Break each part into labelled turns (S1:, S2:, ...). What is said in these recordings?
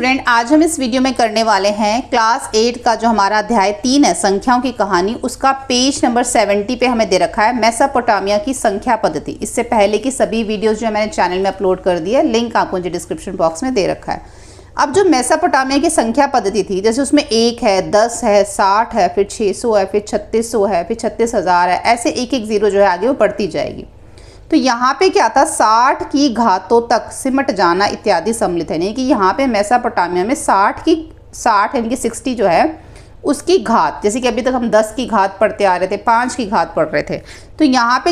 S1: Student, आज हम इस वीडियो में करने वाले हैं क्लास 8 का जो हमारा अध्याय 3 है संख्याओं की कहानी, उसका पेज नंबर 70 पे हमें दे रखा है मेसोपोटामिया की संख्या पद्धति। इससे पहले की सभी वीडियोस जो मैंने चैनल में अपलोड कर दी है, लिंक आपको जो डिस्क्रिप्शन बॉक्स में दे रखा है। अब जो मेसोपोटामिया की संख्या पद्धति थी, जैसे उसमें 1 है, 10 है, 60 है, फिर 600 है, फिर 3600 है, फिर 36,000 है, ऐसे एक एक जीरो जो है आगे वो बढ़ती जाएगी। तो यहाँ पे क्या था, 60 की घातों तक सिमट जाना इत्यादि सम्मिलित है। यानी कि यहाँ पे मेसोपोटामिया में 60 यानी कि 60 जो है उसकी घात, जैसे कि अभी तक हम 10 की घात पढ़ते आ रहे थे, 5 की घात पढ़ रहे थे, तो यहाँ पे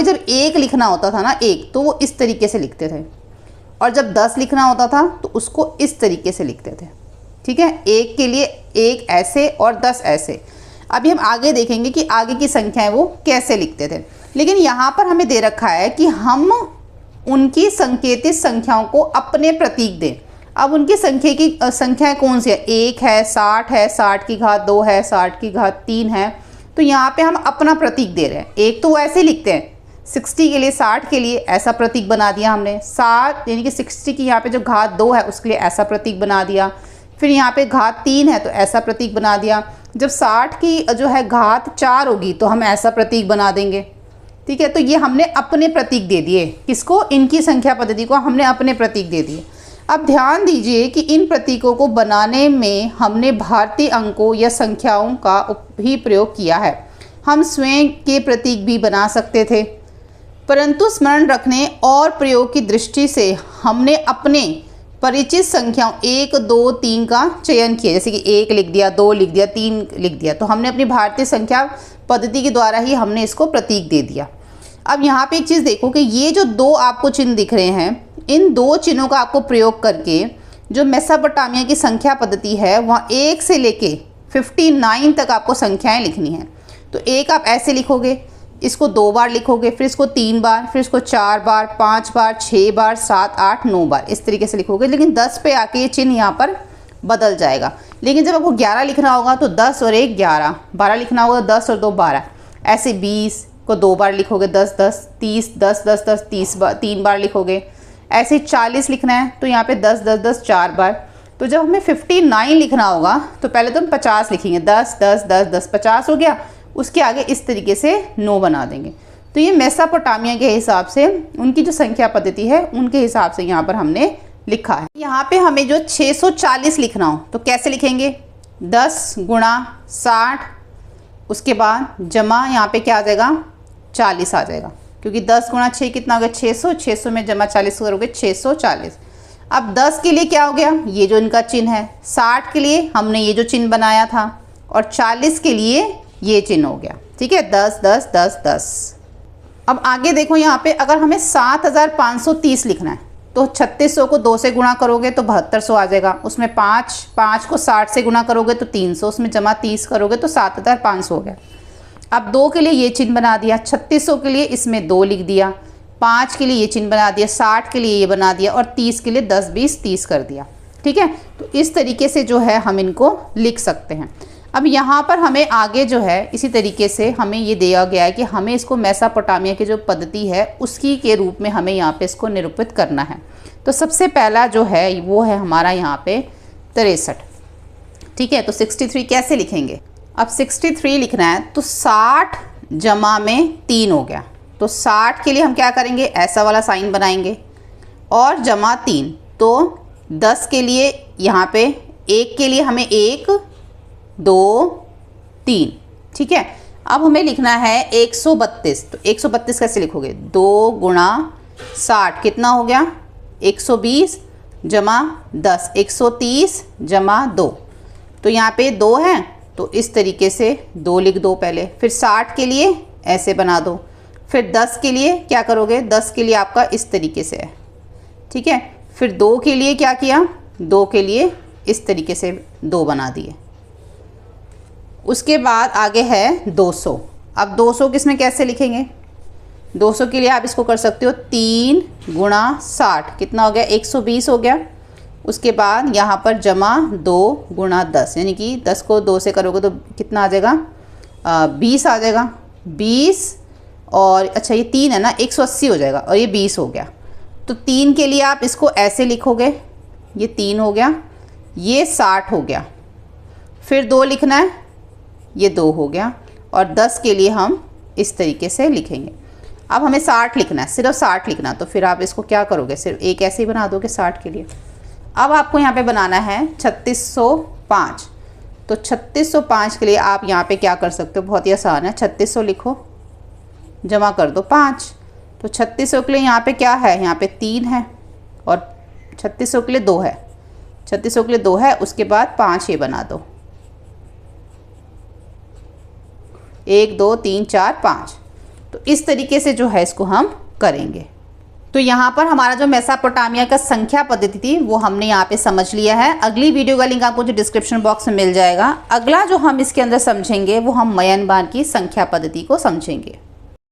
S1: जब 1 लिखना होता था ना, 1, तो वो इस तरीके से लिखते थे, और जब 10 लिखना होता था तो उसको इस तरीके से लिखते थे। ठीक है, 1 के लिए 1 ऐसे और 10 ऐसे। अभी हम आगे देखेंगे कि आगे की संख्याएं वो कैसे लिखते थे, लेकिन यहाँ पर हमें दे रखा है कि हम उनकी संकेतित संख्याओं को अपने प्रतीक दें। अब उनकी संख्याएं कौन सी है, 1 है, 60 है, 60 की घात 2 है, 60 की घात 3 है, तो यहाँ पे हम अपना प्रतीक दे रहे हैं। एक तो वो ऐसे लिखते हैं, 60 के लिए, 60 के लिए ऐसा प्रतीक बना दिया हमने, 60 यानी कि 60 की यहाँ पे जो घात 2 है उसके लिए ऐसा प्रतीक बना दिया, फिर यहाँ पे घात 3 है तो ऐसा प्रतीक बना दिया। जब 60 की जो है घात 4 होगी तो हम ऐसा प्रतीक बना देंगे। ठीक है, तो ये हमने अपने प्रतीक दे दिए, किसको, इनकी संख्या पद्धति को हमने अपने प्रतीक दे दिए। अब ध्यान दीजिए कि इन प्रतीकों को बनाने में हमने भारतीय अंकों या संख्याओं का भी प्रयोग किया है। हम स्वयं के प्रतीक भी बना सकते थे, परंतु स्मरण रखने और प्रयोग की दृष्टि से हमने अपने परिचित संख्याओं 1, 2, 3 का चयन किया। जैसे कि 1 लिख दिया, 2 लिख दिया, 3 लिख दिया, तो हमने अपनी भारतीय संख्या पद्धति के द्वारा ही हमने इसको प्रतीक दे दिया। अब यहाँ पे एक चीज़ देखो कि ये जो 2 आपको चिन्ह दिख रहे हैं, इन 2 चिन्हों का आपको प्रयोग करके जो मेसोपोटामिया की संख्या पद्धति है वहाँ 1 से लेके 59 तक आपको संख्याएं लिखनी हैं। तो 1 आप ऐसे लिखोगे, इसको 2 बार लिखोगे, फिर इसको 3 बार, फिर इसको 4 बार, 5 बार, 6 बार, 7, 8, 9 बार, इस तरीके से लिखोगे। लेकिन 10 पे आके ये चिन्ह यहाँ पर बदल जाएगा। लेकिन जब आपको 11 लिखना होगा तो 10 और 1 11, 12 लिखना होगा तो 10 और 2 12, ऐसे 20 को 2 बार लिखोगे, 10 10, 30 10 10 10, 30 बार 3 बार लिखोगे। ऐसे 40 लिखना है तो यहाँ पे 10 10 10 4 बार। तो जब हमें 59 लिखना होगा तो पहले तो हम 50 लिखेंगे, 10 10 10 10, 50 हो गया, उसके आगे इस तरीके से 9 बना देंगे। तो ये मेसोपोटामिया के हिसाब से उनकी जो संख्या पद्धति है उनके हिसाब से यहाँ पर हमने लिखा है। यहाँ पे हमें जो 640 लिखना हो तो कैसे लिखेंगे, 10 गुणा 60, उसके बाद जमा यहाँ पे क्या आ जाएगा, 40 आ जाएगा, क्योंकि 10 गुणा 6 कितना हो गया, 600, 600 में जमा 40 करोगे 640। अब 10 के लिए क्या हो गया, ये जो इनका चिन्ह है, 60 के लिए हमने ये जो चिन्ह बनाया था, और 40 के लिए ये चिन्ह हो गया। ठीक है, 10 10 10 10। अब आगे देखो, यहाँ पे अगर हमें 7530 लिखना है तो 3600 को 2 से गुणा करोगे तो 7200 आ जाएगा, उसमें 5 को 60 से गुणा करोगे तो 300, उसमें जमा 30 करोगे तो 7500 हो गया। अब 2 के लिए ये चिन्ह बना दिया, 3600 के लिए इसमें 2 लिख दिया, 5 के लिए ये चिन्ह बना दिया, 60 के लिए ये बना दिया, और 30 के लिए 10 20 30 कर दिया। ठीक है, तो इस तरीके से जो है हम इनको लिख सकते हैं। अब यहाँ पर हमें आगे जो है इसी तरीके से हमें ये दिया गया है कि हमें इसको मेसोपोटामिया की जो पद्धति है उसकी के रूप में हमें यहाँ पे इसको निरूपित करना है। तो सबसे पहला जो है वो है हमारा यहाँ पे 63। ठीक है, तो 63 कैसे लिखेंगे, अब 63 लिखना है तो 60 जमा में 3 हो गया, तो 60 के लिए हम क्या करेंगे, ऐसा वाला साइन बनाएंगे, और जमा 3, तो 10 के लिए यहाँ पे 1 के लिए हमें 1 2 3। ठीक है, अब हमें लिखना है 132, तो 132 कैसे लिखोगे, 2 गुणा 60 कितना हो गया, 120 जमा 10, 130 जमा 2, तो यहाँ पे 2 है तो इस तरीके से 2 लिख दो पहले, फिर 60 के लिए ऐसे बना दो, फिर 10 के लिए क्या करोगे, 10 के लिए आपका इस तरीके से है। ठीक है, फिर 2 के लिए क्या किया, 2 के लिए इस तरीके से 2 बना दिए। उसके बाद आगे है 200। अब 200 किसमें कैसे लिखेंगे, 200 के लिए आप इसको कर सकते हो 3 गुणा 60 कितना हो गया, 120 हो गया। उसके बाद यहाँ पर जमा 2 गुणा 10, यानी कि 10 को 2 से करोगे तो कितना आ जाएगा, 20 आ जाएगा, 20 और अच्छा ये 3 है ना, 180 हो जाएगा, और ये 20 हो गया। तो 3 के लिए आप इसको ऐसे लिखोगे, ये 3 हो गया, ये 60 हो गया, फिर 2 लिखना है, ये 2 हो गया, और 10 के लिए हम इस तरीके से लिखेंगे। अब हमें 60 लिखना है, सिर्फ 60 लिखना, तो फिर आप इसको क्या करोगे, सिर्फ एक ऐसे ही बना दोगे 60 के लिए। अब आपको यहाँ पे बनाना है 3605, तो 3605 के लिए आप यहाँ पे क्या कर सकते हो, बहुत ही आसान है, 3600 लिखो, जमा कर दो 5, तो 3600 के लिए यहाँ पे क्या है, यहाँ पे 3 है, और 3600 के लिए 2 है, 3600 के लिए 2 है, उसके बाद 5 ये बना दो, 1 2 3 4 5। तो इस तरीके से जो है इसको हम करेंगे। तो यहाँ पर हमारा जो मेसोपोटामिया का संख्या पद्धति थी वो हमने यहाँ पे समझ लिया है। अगली वीडियो का लिंक आपको जो डिस्क्रिप्शन बॉक्स में मिल जाएगा। अगला जो हम इसके अंदर समझेंगे वो हम म्यांमार की संख्या पद्धति को समझेंगे।